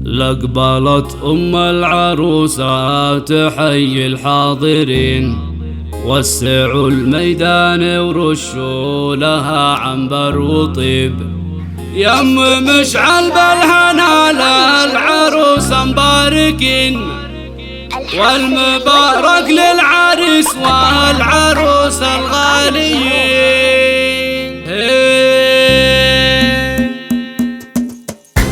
لقبلت العروسة تحيي الحاضرين، وسعوا الميدان ورشوا لها عنبر وطيب. يم مشعل بالهنا للعروسة مباركين، والمبارك للعريس والعروسة الغاليين.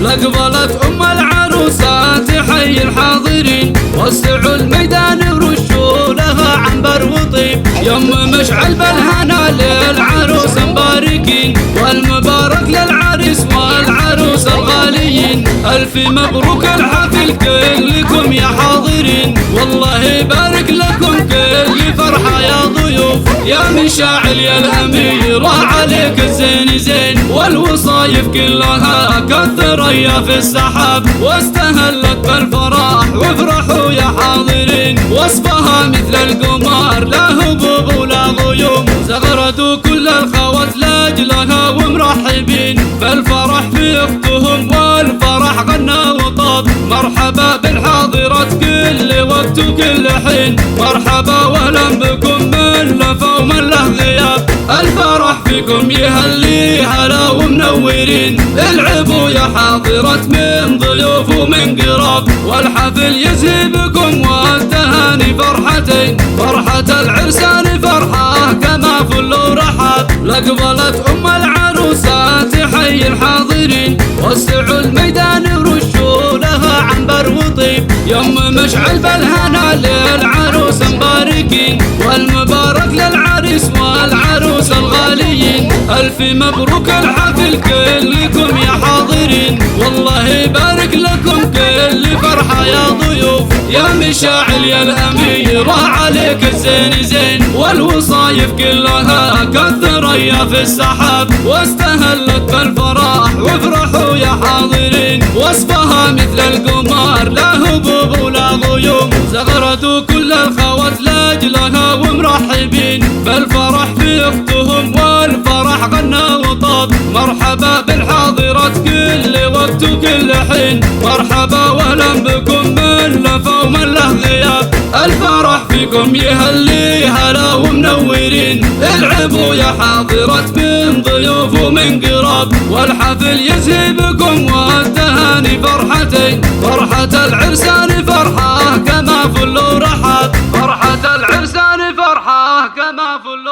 لقبلت العروسة تحيي الحاضرين، وسعوا الميدان ورشوا لها عنبر وطيب. يم مشعل بالهنا للعروسة مباركين، والمبارك للعريس والعروسة الغاليين. ألف مبروك الحفل كلكم يا حاضرين، والله يبارك لكم كل فرحة يا ضيوف. يا مشاعل يا الأميرة عليك الزين زين، والوصايف كلها كالثريا في السحاب. واستهلت بالفرح وافرحوا يا حاضرين، وصفها مثل القمر لا هبوب ولا غيوم. زغردوا كل الخوات لاجلها ومرحبين، فالفرح في اختهم والفرح غنى وطاب. مرحبا بالحاضرات كل وقت وكل حين، مرحبا واهلا بكم من لفا ومن له غياب. الفرح فيكم يهلي هلا ومنورين، العبوا يا حاضرات من ضيوف ومن قراب. والحفل يزهي بكم والتهاني فرحتين، فرحة العرسان فرحة كما فل ورحاب. لقبلت العروسة تحيي الحاضرين، وسعوا الميدان ورشوا لها عنبر وطيب. يم مشعل بالهنا للعروسة مباركين، والمبارك للعريس والعروسة الغاليين. ألف مبروك الحفل كلكم يا حاضرين، والله يبارك لكم كل فرحة يا ضيوف. يا مشاعل يا الأميرة عليك الزين زين، والوصايف كلها كالثريا في السحاب. واستهلت بالفرح وافرحوا يا حاضرين، وصفها مثل القمر لا هبوب ولا غيوم. زغردوا كل الخوات لاجلها ومرحبين، فالفرح في اختهم والفرح غنى وطاب. مرحبا بالحاضرات كل وقت وكل حين، مرحبا واهلا بكم من لفا ومن له غياب. الفرح فيكم يهلي هلا ومنورين، العبوا يا حاضرات من ضيوف ومن قراب. والحفل يزهي بكم والتهاني فرحتين، فرحة العرسان فرحة كما فل ورحاب. فرحة العرسان فرحة كما فل